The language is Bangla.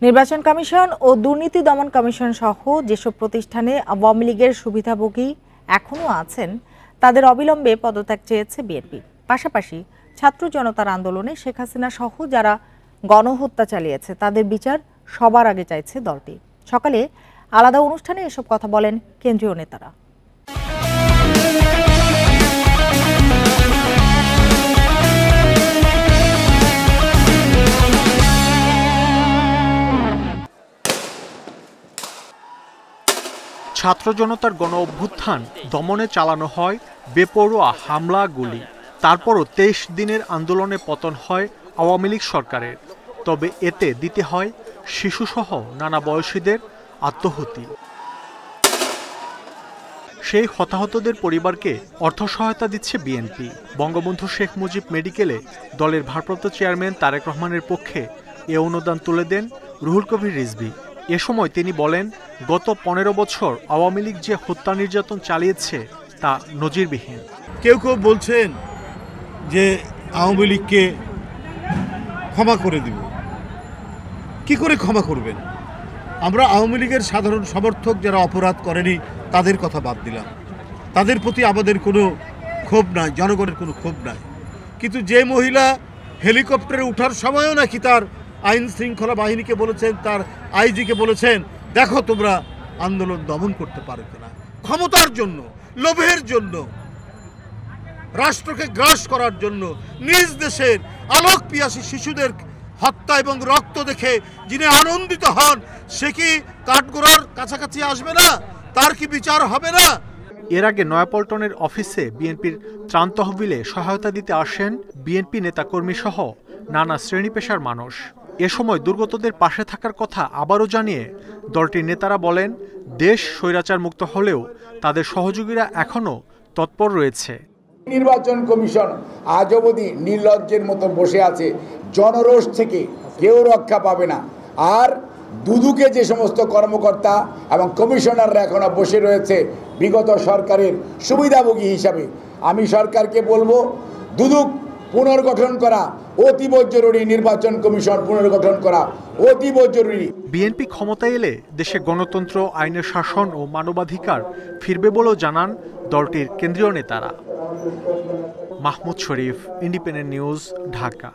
নির্বাচন কমিশন ও দুর্নীতি দমন কমিশন সহ যেসব প্রতিষ্ঠানে আওয়ামী লীগের সুবিধাভোগী এখনও আছেন তাদের অবিলম্বে পদত্যাগ চেয়েছে বিএনপি। পাশাপাশি ছাত্র জনতার আন্দোলনে শেখ হাসিনা সহ যারা গণহত্যা চালিয়েছে তাদের বিচার সবার আগে চাইছে দলটি। সকালে আলাদা অনুষ্ঠানে এসব কথা বলেন কেন্দ্রীয় নেতারা। ছাত্র জনতার গণ অভ্যুত্থান দমনে চালানো হয় বেপরোয়া হামলা গুলি। তারপরও ২৩ দিনের আন্দোলনে পতন হয় আওয়ামী লীগ সরকারের। তবে এতে দিতে হয় শিশুসহ নানা বয়সীদের আত্মহতি। সেই হতাহতদের পরিবারকে অর্থ সহায়তা দিচ্ছে বিএনপি। বঙ্গবন্ধু শেখ মুজিব মেডিকেলে দলের ভারপ্রাপ্ত চেয়ারম্যান তারেক রহমানের পক্ষে এ অনুদান তুলে দেন রুহুল কবির রিজভী। এ সময় তিনি বলেন, গত ১৫ বছর আওয়ামী লীগ যে হত্যা নির্যাতন চালিয়েছে তা নজিরবিহীন। কেউ কেউ বলছেন যে আওয়ামী লীগকে ক্ষমা করে দিব। কি করে ক্ষমা করবেন? আমরা আওয়ামী লীগের সাধারণ সমর্থক যারা অপরাধ করেনি তাদের কথা বাদ দিলাম। তাদের প্রতি আমাদের কোনো ক্ষোভ নাই, জনগণের কোনো ক্ষোভ নাই। কিন্তু যে মহিলা হেলিকপ্টারে ওঠার সময়ও নাকি তার আইন শৃঙ্খলা বাহিনীকে বলেছেন, তার আইজিকে বলেছেন, দেখো তোমরা আন্দোলন দমন করতে পারো কিনা। ক্ষমতার জন্য, লোভের জন্য, রাষ্ট্রকে গ্রাস করার জন্য নিজ দেশের আলোক পিয়াসী শিশুদের হত্যা এবং রক্ত দেখে যিনি আনন্দিত হন, সে কি কাঠগোড়ার কাছাকাছি আসবে না? তার কি বিচার হবে না? এর আগে নয়াপল্টনের অফিসে বিএনপির ত্রাণ তহবিলে সহায়তা দিতে আসেন বিএনপি নেতাকর্মী সহ নানা শ্রেণী পেশার মানুষ। এ সময় দুর্গতদের পাশে থাকার কথা আবারও জানিয়ে দলটির নেতারা বলেন, দেশ স্বৈরাচার মুক্ত হলেও তাদের সহযোগীরা এখনও তৎপর রয়েছে। নির্বাচন কমিশন আজ অবধি নির্লজ্জের মতো বসে আছে। জনরোষ থেকে কেউ রক্ষা পাবে না। আর দুদুকে যে সমস্ত কর্মকর্তা এবং কমিশনাররা এখনো বসে রয়েছে বিগত সরকারের সুবিধাভোগী হিসাবে, আমি সরকারকে বলবো দুদুক পুনর্গঠন করা অতীব জরুরি, নির্বাচন কমিশন পুনর্গঠন করা অতীব জরুরি। বিএনপি ক্ষমতায় এলে দেশে গণতন্ত্র, আইনের শাসন ও মানবাধিকার ফিরবে বলেও জানান দলটির কেন্দ্রীয় নেতারা। মাহমুদ শরীফ, ইন্ডিপেন্ডেন্ট নিউজ, ঢাকা।